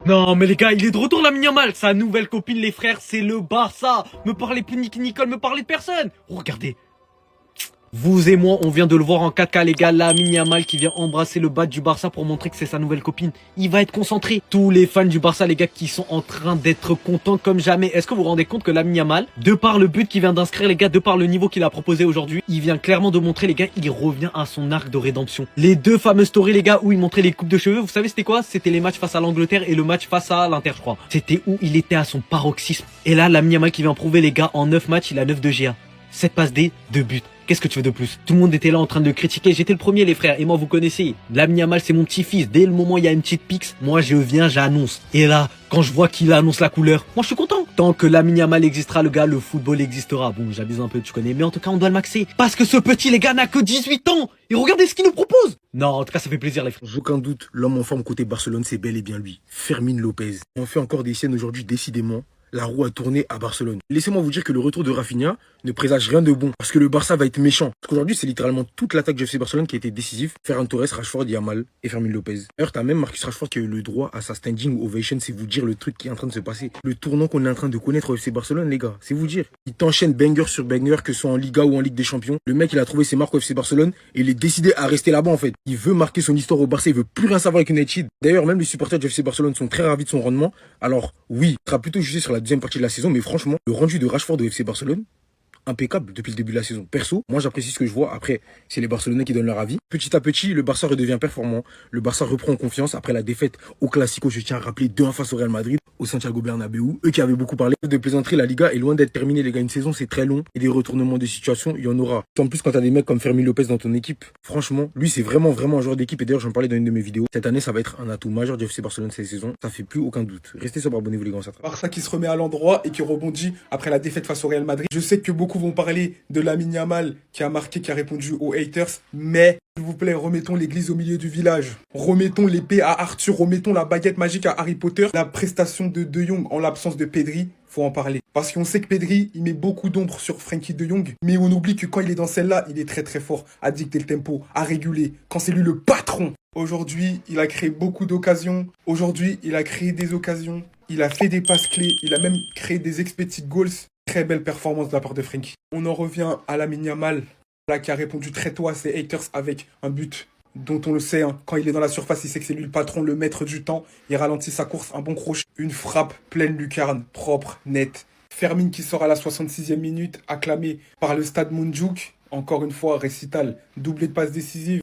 Non mais les gars, il est de retour Lamine Yamal. Sa nouvelle copine les frères, c'est le Barça. Me parlez plus Nicky Nicole, me parlez de personne. Regardez. Vous et moi, on vient de le voir en 4K les gars, Lamine Yamal qui vient embrasser le bas du Barça pour montrer que c'est sa nouvelle copine. Il va être concentré. Tous les fans du Barça les gars qui sont en train d'être contents comme jamais. Est-ce que vous vous rendez compte que Lamine Yamal, de par le but qu'il vient d'inscrire les gars, de par le niveau qu'il a proposé aujourd'hui, il vient clairement de montrer les gars, il revient à son arc de rédemption. Les deux fameuses stories les gars où il montrait les coupes de cheveux, vous savez c'était quoi? C'était les matchs face à l'Angleterre et le match face à l'Inter je crois. C'était où il était à son paroxysme. Et là Lamine Yamal qui vient prouver les gars, en 9 matchs il a 9 de GA. 7 passes D, 2 buts. Qu'est-ce que tu veux de plus? Tout le monde était là en train de critiquer. J'étais le premier les frères. Et moi vous connaissez. Lamine Yamal c'est mon petit-fils. Dès le moment où il y a une petite pix, moi je viens, j'annonce. Et là, quand je vois qu'il annonce la couleur, moi je suis content. Tant que Lamine Yamal existera le gars, le football existera. Bon j'abuse un peu, tu connais. Mais en tout cas on doit le maxer. Parce que ce petit les gars n'a que 18 ans. Et regardez ce qu'il nous propose. Non en tout cas ça fait plaisir les frères. Sans aucun doute, l'homme en forme côté Barcelone c'est bel et bien lui. Fermin Lopez. On fait encore des siennes aujourd'hui décidément. La roue a tourné à Barcelone. Laissez-moi vous dire que le retour de Rafinha ne présage rien de bon. Parce que le Barça va être méchant. Parce qu'aujourd'hui, c'est littéralement toute l'attaque du FC Barcelone qui a été décisive. Ferran Torres, Rashford, Yamal et Fermin Lopez. D'ailleurs, t'as même Marcus Rashford qui a eu le droit à sa standing ovation. C'est vous dire le truc qui est en train de se passer. Le tournant qu'on est en train de connaître au FC Barcelone, les gars. C'est vous dire. Il t'enchaîne banger sur banger, que ce soit en Liga ou en Ligue des Champions. Le mec, il a trouvé ses marques au FC Barcelone et il est décidé à rester là-bas, en fait. Il veut marquer son histoire au Barça. Il veut plus rien savoir avec United. D'ailleurs, même les supporters du FC Barcelone sont très ravis de son rendement. Alors, oui, il sera plutôt jugé sur la deuxième partie de la saison, mais franchement, le rendu de Rashford au FC Barcelone, impeccable depuis le début de la saison. Perso, moi j'apprécie ce que je vois. Après, c'est les Barcelonais qui donnent leur avis. Petit à petit, le Barça redevient performant. Le Barça reprend confiance après la défaite au Classico, je tiens à rappeler 2-1 face au Real Madrid, au Santiago Bernabéu. Eux qui avaient beaucoup parlé de plaisanterie, la Liga est loin d'être terminée les gars. Une saison c'est très long et des retournements de situation, il y en aura. En plus quand t'as des mecs comme Fermin Lopez dans ton équipe, franchement, lui c'est vraiment un joueur d'équipe. Et d'ailleurs j'en parlais dans une de mes vidéos. Cette année ça va être un atout majeur du FC Barcelone cette saison. Ça fait plus aucun doute. Restez sobre, abonnez-vous les gars. Barça qui se remet à l'endroit et qui rebondit après la défaite face au Real Madrid. Je sais que beaucoup vont parler de Lamine Yamal qui a marqué, qui a répondu aux haters, mais s'il vous plaît, remettons l'église au milieu du village. Remettons l'épée à Arthur, remettons la baguette magique à Harry Potter. La prestation de Jong en l'absence de Pedri, faut en parler. Parce qu'on sait que Pedri, il met beaucoup d'ombre sur Frenkie de Jong, mais on oublie que quand il est dans celle-là, il est très très fort à dicter le tempo, à réguler, quand c'est lui le patron. Aujourd'hui, il a créé beaucoup d'occasions. Aujourd'hui, il a créé des occasions. Il a fait des passes clés. Il a même créé des expected goals. Très belle performance de la part de Frenkie. On en revient à Lamine Yamal, là, qui a répondu très tôt à ses haters avec un but dont on le sait, hein, quand il est dans la surface, il sait que c'est lui le patron, le maître du temps. Il ralentit sa course, un bon crochet. Une frappe pleine lucarne, propre, nette. Fermin qui sort à la 66e minute, acclamé par le stade Moundjouk. Encore une fois, récital, doublé de passes décisives.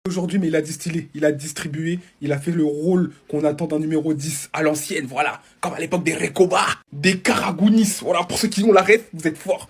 Aujourd'hui, mais il a distillé, il a distribué, il a fait le rôle qu'on attend d'un numéro 10 à l'ancienne, voilà. Comme à l'époque des Recoba, des Karagounis. Voilà, pour ceux qui ont la ref, vous êtes forts.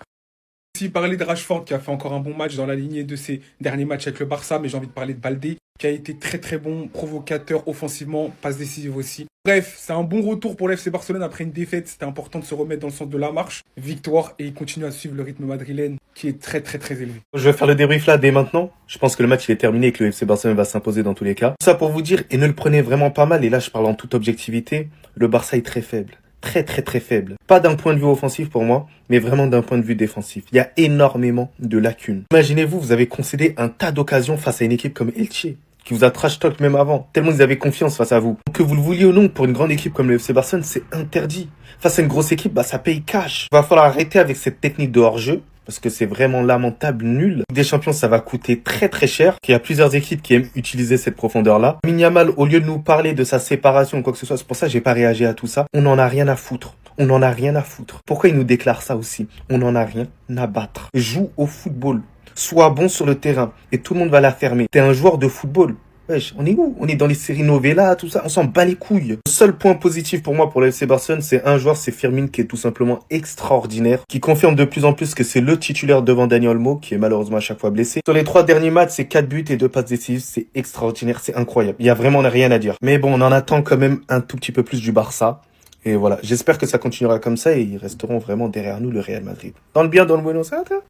Aussi parler de Rashford qui a fait encore un bon match dans la lignée de ses derniers matchs avec le Barça, mais j'ai envie de parler de Baldé qui a été très très bon, provocateur offensivement, passe décisive aussi. Bref, c'est un bon retour pour l'FC Barcelone après une défaite, c'était important de se remettre dans le sens de la marche. Victoire et il continue à suivre le rythme madrilène qui est très très très élevé. Je vais faire le débrief là dès maintenant. Je pense que le match il est terminé et que le FC Barcelone va s'imposer dans tous les cas. Tout ça pour vous dire, et ne le prenez vraiment pas mal, et là je parle en toute objectivité, le Barça est très faible. Très faible. Pas d'un point de vue offensif pour moi, mais vraiment d'un point de vue défensif. Il y a énormément de lacunes. Imaginez-vous, vous avez concédé un tas d'occasions face à une équipe comme Elche, qui vous a trash talk même avant, tellement ils avaient confiance face à vous. Que vous le vouliez ou non, pour une grande équipe comme le FC Barcelone, c'est interdit. Face à une grosse équipe, ça paye cash. Il va falloir arrêter avec cette technique de hors-jeu, parce que c'est vraiment lamentable, nul. Des champions, ça va coûter très cher. Il y a plusieurs équipes qui aiment utiliser cette profondeur-là. Lamine Yamal, au lieu de nous parler de sa séparation ou quoi que ce soit, c'est pour ça que j'ai pas réagi à tout ça. On en a rien à foutre. On en a rien à foutre. Pourquoi il nous déclare ça aussi? On en a rien à battre. Joue au football. Sois bon sur le terrain. Et tout le monde va la fermer. T'es un joueur de football. Wesh, on est où? On est dans les séries novellas, tout ça. On s'en bat les couilles. Le seul point positif pour moi pour le FC Barcelone, c'est un joueur, c'est Fermin, qui est tout simplement extraordinaire, qui confirme de plus en plus que c'est le titulaire devant Dani Olmo, qui est malheureusement à chaque fois blessé. Sur les 3 derniers matchs, c'est 4 buts et 2 passes décisives. C'est extraordinaire, c'est incroyable. Il y a vraiment rien à dire. Mais bon, on en attend quand même un tout petit peu plus du Barça. Et voilà, j'espère que ça continuera comme ça et ils resteront vraiment derrière nous, le Real Madrid. Dans le bien, dans le Buenos Aires.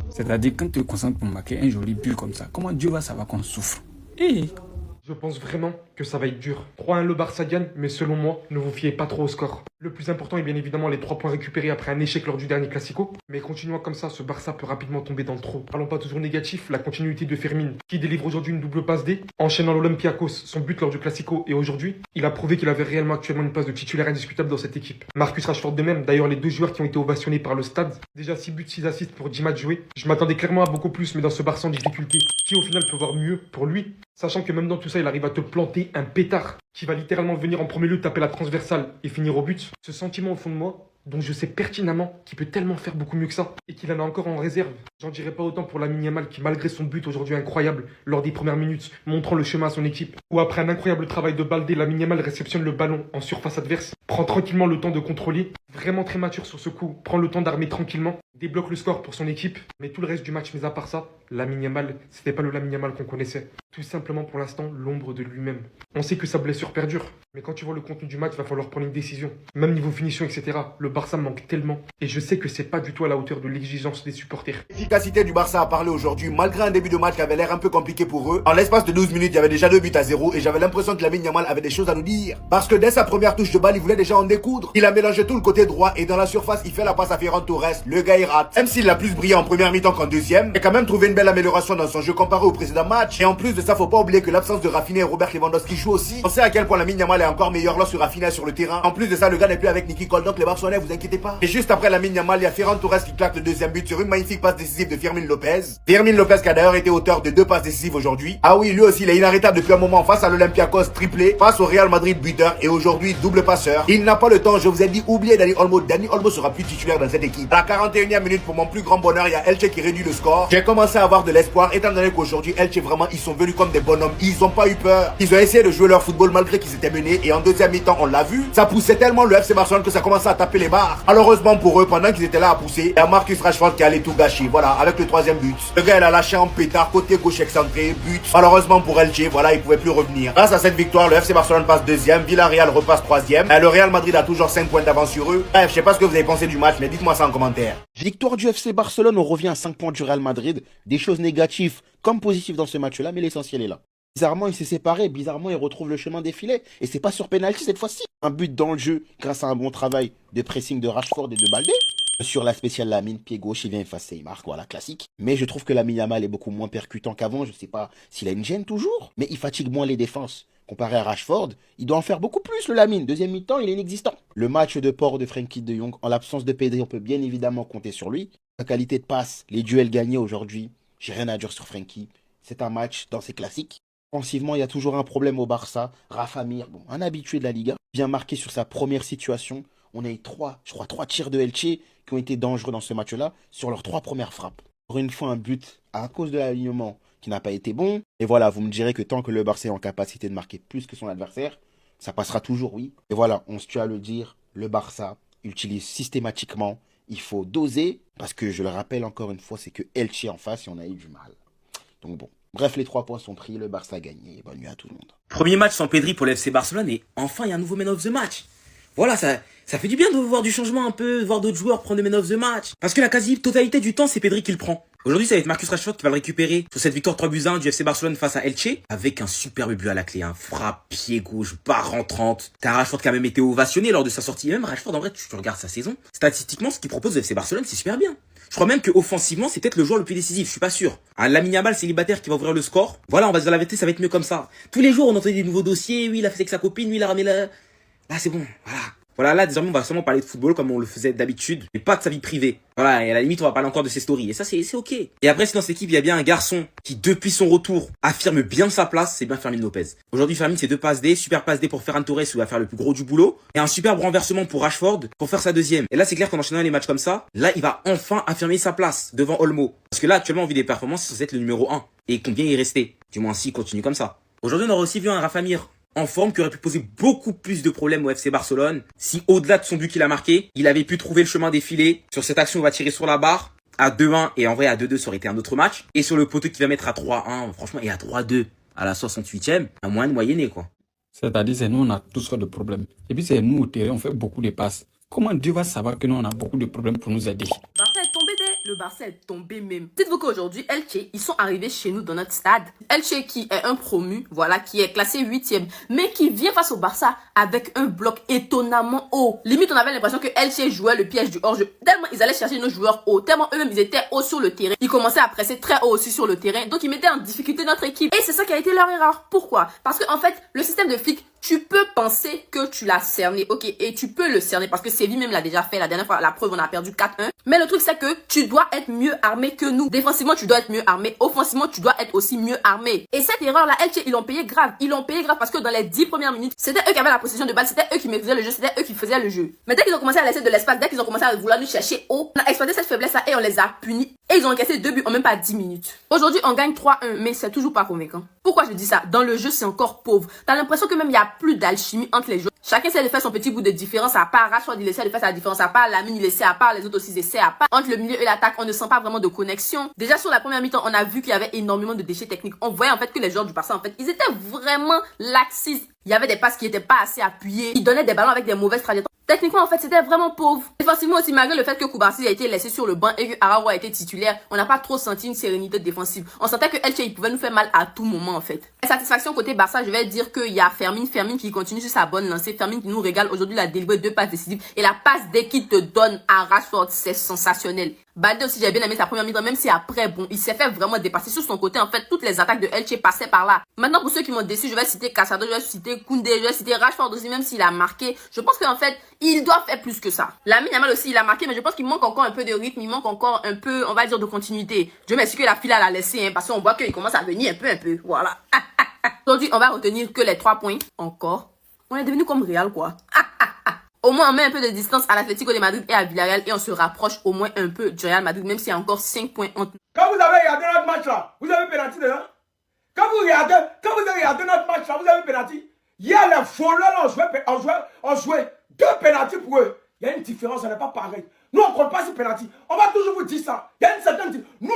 C'est-à-dire, quand tu te concentres pour marquer un joli but comme ça, comment Dieu va savoir qu'on souffre? Et Je pense vraiment que que ça va être dur. 3-1 le Barça gagne, mais selon moi, ne vous fiez pas trop au score. Le plus important est bien évidemment les 3 points récupérés après un échec lors du dernier Classico. Mais continuant comme ça, ce Barça peut rapidement tomber dans le trou. Parlons pas toujours négatif, la continuité de Fermin, qui délivre aujourd'hui une double passe D, enchaînant l'Olympiakos, son but lors du Classico et aujourd'hui, il a prouvé qu'il avait réellement actuellement une place de titulaire indiscutable dans cette équipe. Marcus Rashford de même, d'ailleurs les deux joueurs qui ont été ovationnés par le stade, déjà 6 buts, 6 assists pour 10 matchs joués. Je m'attendais clairement à beaucoup plus, mais dans ce Barça en difficulté, qui au final peut voir mieux pour lui, sachant que même dans tout ça, il arrive à te planter un pétard qui va littéralement venir en premier lieu taper la transversale et finir au but. Ce sentiment au fond de moi, dont je sais pertinemment qu'il peut tellement faire beaucoup mieux que ça et qu'il en a encore en réserve. J'en dirais pas autant pour Lamine Yamal qui, malgré son but aujourd'hui incroyable lors des premières minutes, montrant le chemin à son équipe, ou après un incroyable travail de Baldé, Lamine Yamal réceptionne le ballon en surface adverse, prend tranquillement le temps de contrôler, vraiment très mature sur ce coup, prend le temps d'armer tranquillement, débloque le score pour son équipe, mais tout le reste du match, mis à part ça, Lamine Yamal, c'était pas le Lamine Yamal qu'on connaissait. Tout simplement pour l'instant, l'ombre de lui-même. On sait que sa blessure perdure, mais quand tu vois le contenu du match, il va falloir prendre une décision. Même niveau finition, etc. Le Barça manque tellement, et je sais que c'est pas du tout à la hauteur de l'exigence des supporters. L'efficacité du Barça a parlé aujourd'hui, malgré un début de match qui avait l'air un peu compliqué pour eux. En l'espace de 12 minutes, il y avait déjà 2 buts à 0 et j'avais l'impression que Lamine Yamal avait des choses à nous dire. Parce que dès sa première touche de balle, il voulait déjà en découdre. Il a mélangé tout le côté droit et dans la surface, il fait la passe à Ferran Torres. Le gars, il rate. Même s'il a plus brillé en première mi-temps qu'en deuxième, il a quand même trouvé une belle amélioration dans son jeu comparé au précédent match. Et en plus de ça, faut pas oublier que l'absence de Rafinha et Robert Lewandowski jouent aussi. On sait à quel point Lamine Yamal est encore meilleur lorsque Rafinha est sur le terrain. En plus de ça, le gars n'est plus avec Nicky Cole, donc les Barcelonais, vous inquiétez pas. Et juste après Lamine Yamal, il y a Ferran Torres qui claque le deuxième but sur une magnifique passe décisive de Fermin Lopez. Fermin Lopez qui a d'ailleurs été auteur de 2 passes décisives aujourd'hui. Ah oui, lui aussi, il est inarrêtable depuis un moment face à l'Olympiakos, triplé, face au Real Madrid buteur et aujourd'hui double passeur. Il n'a pas le temps, je vous ai dit, oubliez Dani Olmo. Dani Olmo sera plus titulaire dans cette équipe. À la 41e minute, pour mon plus grand bonheur, il y a Elche qui réduit le score. J'ai commencé à avoir de l'espoir, étant donné qu'aujourd'hui, Elche vraiment, ils sont venus comme des bonhommes. Ils ont pas eu peur. Ils ont essayé de jouer leur football malgré qu'ils étaient menés et en deuxième mi-temps, on l'a vu. Ça poussait tellement le FC Barcelone que ça commençait à taper les barres. Alors heureusement pour eux, pendant qu'ils étaient là à pousser, il y a Marcus Rashford qui allait tout gâcher. Voilà, avec le 3e but. Le gars, il a lâché en pétard, côté gauche excentré, but. Malheureusement pour Elche, voilà, il pouvait plus revenir. Grâce à cette victoire, le FC Barcelone passe 2e, Villarreal repasse 3e. Le Real Madrid a toujours 5 points d'avance sur eux. Bref, je sais pas ce que vous avez pensé du match, mais dites-moi ça en commentaire. Victoire du FC Barcelone, on revient à 5 points du Real Madrid. Des choses négatives comme positives dans ce match-là, mais l'essentiel est là. Bizarrement, il s'est séparé, bizarrement, il retrouve le chemin des filets. Et c'est pas sur penalty cette fois-ci. Un but dans le jeu, grâce à un bon travail de pressing de Rashford et de Baldé. Sur la spéciale Lamine, pied gauche, il vient effacer, il marque, voilà, classique. Mais je trouve que Lamine Yamal est beaucoup moins percutant qu'avant, je sais pas s'il a une gêne toujours. Mais il fatigue moins les défenses. Comparé à Rashford, il doit en faire beaucoup plus le Lamine. Deuxième mi-temps, il est inexistant. Le match de port de Frenkie de Jong, en l'absence de Pedri, on peut bien évidemment compter sur lui. Sa qualité de passe, les duels gagnés aujourd'hui, j'ai rien à dire sur Frenkie. C'est un match dans ses classiques. Offensivement, il y a toujours un problème au Barça. Rafa Mir, bon, un habitué de la Liga, bien marqué sur sa première situation. On a eu 3 tirs de Elche qui ont été dangereux dans ce match-là sur leurs 3 premières frappes. Pour une fois, un but à cause de l'alignement qui n'a pas été bon. Et voilà, vous me direz que tant que le Barça est en capacité de marquer plus que son adversaire, ça passera toujours, oui. Et voilà, on se tue à le dire, le Barça utilise systématiquement. Il faut doser, parce que je le rappelle encore une fois, c'est que Elche en face et on a eu du mal. Donc bon. Bref, les 3 points sont pris, le Barça a gagné. Bonne nuit à tout le monde. Premier match sans Pedri pour le FC Barcelone et enfin il y a un nouveau man of the match. Voilà, ça fait du bien de voir du changement un peu, de voir d'autres joueurs prendre le man of the match. Parce que la quasi-totalité du temps, c'est Pedri qui le prend. Aujourd'hui, ça va être Marcus Rashford qui va le récupérer sur cette victoire 3-1 du FC Barcelone face à Elche, avec un superbe but à la clé, un frappe, pied gauche, barre rentrante. T'as Rashford qui a même été ovationné lors de sa sortie. Et même Rashford, en vrai, tu regardes sa saison, statistiquement, ce qu'il propose au FC Barcelone, c'est super bien. Je crois même que offensivement, c'est peut-être le joueur le plus décisif, je suis pas sûr. Un Lamine Yamal célibataire qui va ouvrir le score. Voilà, on va se dire la vérité, ça va être mieux comme ça. Tous les jours, on entendait des nouveaux dossiers, oui, il a fait avec sa copine, lui, il a ramené la... Là, c'est bon, voilà. Voilà, là, désormais, on va seulement parler de football comme on le faisait d'habitude, mais pas de sa vie privée. Voilà, et à la limite, on va parler encore de ses stories. Et ça, c'est ok. Et après, si dans cette équipe, il y a bien un garçon qui, depuis son retour, affirme bien sa place, c'est bien Fermin Lopez. Aujourd'hui, Fermin, c'est 2 passes D, super passe D pour Ferran Torres, qui va faire le plus gros du boulot, et un superbe renversement pour Rashford, pour faire sa deuxième. Et là, c'est clair qu'en enchaînant les matchs comme ça, là, il va enfin affirmer sa place devant Olmo. Parce que là, actuellement, on vit des performances, c'est censé être le numéro 1. Et combien y rester. Du moins, s'il continue comme ça. Aujourd'hui, on aura aussi vu un Rafa Mir en forme qui aurait pu poser beaucoup plus de problèmes au FC Barcelone si au-delà de son but qu'il a marqué, il avait pu trouver le chemin des filets. Sur cette action, on va tirer sur la barre à 2-1 et en vrai à 2-2 ça aurait été un autre match. Et sur le poteau qui va mettre à 3-1, franchement, et à 3-2 à la 68e, un moyen de moyenner quoi. C'est-à-dire, c'est nous, on a toutes sortes de problèmes. Et puis, c'est nous, au terrain, on fait beaucoup de passes. Comment Dieu va savoir que nous, on a beaucoup de problèmes pour nous aider? Barça est tombé le Barça est tombé même. Dites-vous qu'aujourd'hui, Elche, ils sont arrivés chez nous dans notre stade. Elche qui est un promu, voilà, qui est classé 8e, mais qui vient face au Barça avec un bloc étonnamment haut. Limite, on avait l'impression que Elche jouait le piège du hors-jeu. Tellement ils allaient chercher nos joueurs hauts, tellement eux-mêmes ils étaient hauts sur le terrain. Ils commençaient à presser très haut aussi sur le terrain, donc ils mettaient en difficulté notre équipe. Et c'est ça qui a été leur erreur. Pourquoi? Parce que en fait, le système de flic, tu peux penser que tu l'as cerné, ok, et tu peux le cerner parce que Séville même l'a déjà fait la dernière fois, la preuve on a perdu 4-1. Mais le truc c'est que tu dois être mieux armé que nous. Défensivement tu dois être mieux armé, offensivement tu dois être aussi mieux armé. Et cette erreur là, Elche ils l'ont payé grave, parce que dans les 10 premières minutes, c'était eux qui avaient la possession de balle, c'était eux qui maîtrisaient le jeu, c'était eux qui faisaient le jeu. Mais dès qu'ils ont commencé à laisser de l'espace, dès qu'ils ont commencé à vouloir nous chercher haut, on a exploité cette faiblesse là et on les a punis. Et ils ont encaissé 2 buts en même pas 10 minutes. Aujourd'hui on gagne 3-1, mais c'est toujours pas convaincant. Pourquoi je dis ça? Dans le jeu c'est encore pauvre. T'as l'impression que même il y a plus d'alchimie entre les joueurs. Chacun essaie de faire son petit bout de différence à part. Rashford il essaie de faire sa différence à part. Lamine il essaie à part. Les autres aussi ils essaient à part. Entre le milieu et l'attaque, on ne sent pas vraiment de connexion. Déjà sur la première mi-temps, on a vu qu'il y avait énormément de déchets techniques. On voyait en fait que les joueurs du Barça, en fait, ils étaient vraiment laxistes. Il y avait des passes qui n'étaient pas assez appuyées. Ils donnaient des ballons avec des mauvaises trajectoires. Techniquement, en fait, c'était vraiment pauvre. Défensivement aussi, malgré le fait que Koubarsi a été laissé sur le banc et que Araujo a été titulaire, on n'a pas trop senti une sérénité défensive. On sentait que Elche, il pouvait nous faire mal à tout moment, en fait. La satisfaction côté Barça, je vais dire qu'il y a Fermin qui continue sur sa bonne lancée. Fermin qui nous régale. Aujourd'hui, il a délivré 2 passes décisives. Et la passe dès qu'il te donne à Rashford, c'est sensationnel. Balde aussi, j'ai bien aimé sa première mi-temps, même si après, bon, il s'est fait vraiment dépasser sur son côté. En fait, toutes les attaques de Elche passaient par là. Maintenant, pour ceux qui m'ont déçu, je vais citer Casado, je vais citer Koundé, je vais citer Rashford aussi, même s'il a marqué. Je pense qu'en fait, il doit faire plus que ça. Lamine Yamal aussi, il a marqué, mais je pense qu'il manque encore un peu de rythme, il manque encore un peu, on va dire, de continuité. Je m'excuse que la file l'a laissé, hein, parce qu'on voit qu'il commence à venir un peu, voilà. Aujourd'hui, on va retenir que les 3 points. Encore. On est devenu comme Real, quoi. Au moins, on met un peu de distance à l'Atlético de Madrid et à Villarreal et on se rapproche au moins un peu du Real Madrid, même s'il y a encore 5 points entre nous. Quand vous avez regardé notre match là, vous avez pénalty dedans. Quand vous avez regardé notre match là, vous avez pénalty. Hier, les voleurs là, on jouait 2 pénaltys pour eux. Il y a une différence, ça n'est pas pareil. Nous, on ne compte pas ces pénaltys. On va toujours vous dire ça. Il y a une certaine différence. Nous,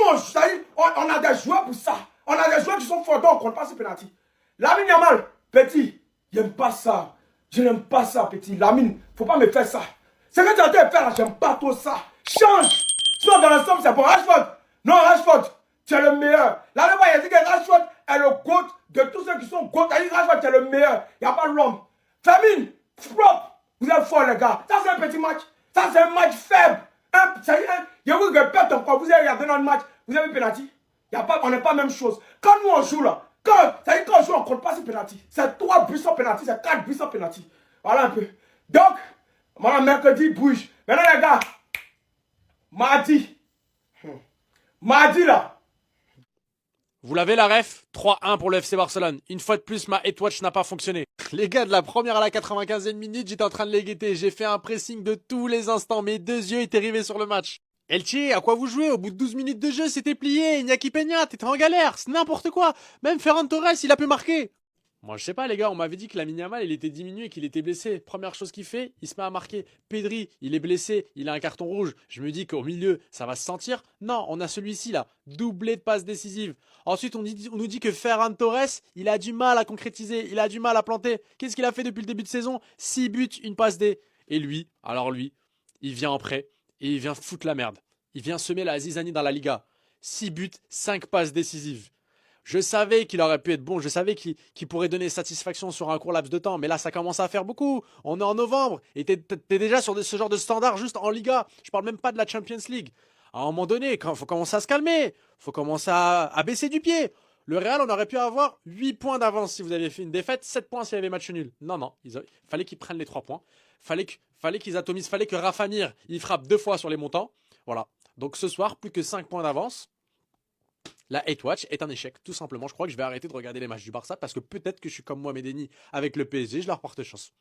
on a des joueurs pour ça. On a des joueurs qui sont forts, donc on ne compte pas ces pénaltys. Lamine Yamal, petit, il n'aime pas ça. Je n'aime pas ça, petit. Lamine, faut pas me faire ça. Ce que tu as fait là, j'aime pas trop ça. Change. Sinon, dans l'ensemble, c'est bon. Rashford. Non, Rashford, tu es le meilleur. Là, il a dit que Rashford est le GOAT de tous ceux qui sont GOAT. Il a dit Rashford, tu es le meilleur. Il n'y a pas de l'homme. Famine, propre. Vous êtes forts, les gars. Ça, c'est un petit match. Ça, c'est un match faible. Je vous répète encore, vous avez regardé notre match. Vous avez pénalty. On n'est pas la même chose. Quand nous, on joue là, quand on joue, on ne compte pas ces pénalty. C'est 3 buts sans pénalty, c'est 4 buts sans pénalty. Voilà un peu. Donc, voilà, mercredi, Bruges. Maintenant, les gars, mardi là. Vous l'avez la ref? 3-1 pour le FC Barcelone. Une fois de plus, ma Watch n'a pas fonctionné. Les gars, de la première à la 95e minute, j'étais en train de les guetter. J'ai fait un pressing de tous les instants. Mes 2 yeux étaient rivés sur le match. Elche, à quoi vous jouez? Au bout de 12 minutes de jeu, c'était plié. Iñaki Peña, t'étais en galère. C'est n'importe quoi. Même Ferran Torres, il a pu marquer. Moi, je sais pas, les gars, on m'avait dit que Lamine Yamal, il était diminué, qu'il était blessé. Première chose qu'il fait, il se met à marquer. Pedri, il est blessé, il a un carton rouge. Je me dis qu'au milieu, ça va se sentir. Non, on a celui-ci là, doublé de passes décisives. Ensuite, on nous dit que Ferran Torres, il a du mal à concrétiser, il a du mal à planter. Qu'est-ce qu'il a fait depuis le début de saison? 6 buts, une passe D. Et lui, il vient en prêt et il vient foutre la merde. Il vient semer la zizanie dans la Liga. 6 buts, 5 passes décisives. Je savais qu'il aurait pu être bon, je savais qu'il pourrait donner satisfaction sur un court laps de temps, mais là ça commence à faire beaucoup. On est en novembre et t'es déjà sur ce genre de standard juste en Liga. Je parle même pas de la Champions League. À un moment donné, il faut commencer à se calmer, il faut commencer à baisser du pied. Le Real, on aurait pu avoir 8 points d'avance si vous aviez fait une défaite, 7 points s'il y avait match nul. Non, il fallait qu'ils prennent les 3 points, fallait qu'ils atomisent, fallait que Rafa Mir, il frappe 2 fois sur les montants. Voilà, donc ce soir, plus que 5 points d'avance. La Hate Watch est un échec, tout simplement. Je crois que je vais arrêter de regarder les matchs du Barça parce que peut-être que je suis comme moi, Medeni, avec le PSG, je leur porte chance.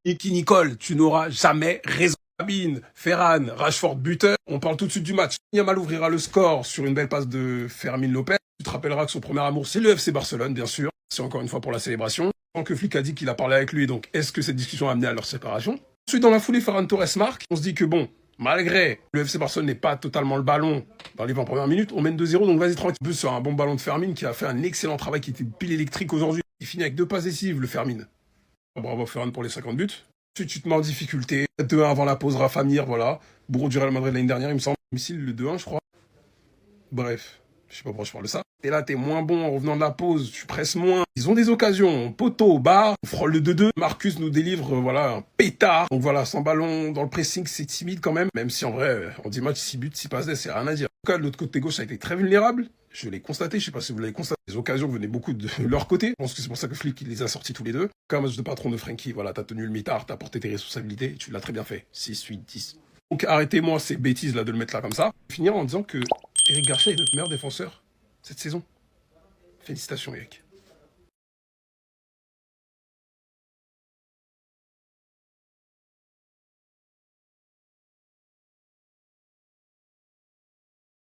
Niki Nicole, tu n'auras jamais raison. Sabine, Ferran, Rashford buteur. On parle tout de suite du match. Yamal ouvrira le score sur une belle passe de Fermin Lopez. Tu te rappelleras que son premier amour, c'est le FC Barcelone, bien sûr. C'est encore une fois pour la célébration. Tant que Flick a dit qu'il a parlé avec lui, donc est-ce que cette discussion a amené à leur séparation? Ensuite, dans la foulée, Ferran Torres marque. On se dit que bon, malgré le FC Barcelone n'est pas totalement le ballon dans les 20 premières minutes, on mène 2-0, donc vas-y tranquille. But sur un bon ballon de Fermin qui a fait un excellent travail, qui était pile électrique aujourd'hui. Il finit avec 2 passes décisives, le Fermin. Bravo Ferran pour les 50 buts. Tu te mets en difficulté. 2-1 avant la pause, Rafa Mir, voilà. Bourreau du Real Madrid l'année dernière, il me semble. Domicile, le 2-1, je crois. Bref, je sais pas pourquoi je parle de ça. Et là, t'es moins bon en revenant de la pause, tu presses moins. Ils ont des occasions. Poteau, bar, on frôle le 2-2. Marcus nous délivre, voilà, un pétard. Donc voilà, sans ballon, dans le pressing, c'est timide quand même. Même si en vrai, en 10 matchs, 6 buts, 6 passes, c'est rien à dire. En tout cas, de l'autre côté gauche, ça a été très vulnérable. Je l'ai constaté, je sais pas si vous l'avez constaté. Les occasions venaient beaucoup de leur côté. Je pense que c'est pour ça que Flick les a sortis tous les deux. Comme match de patron de Frenkie, voilà, t'as tenu le mitard, t'as porté tes responsabilités, tu l'as très bien fait. 6, 8, 10. Donc arrêtez-moi ces bêtises là de le mettre là comme ça. Finir en disant que Eric Garcia est notre meilleur défenseur cette saison. Félicitations Eric.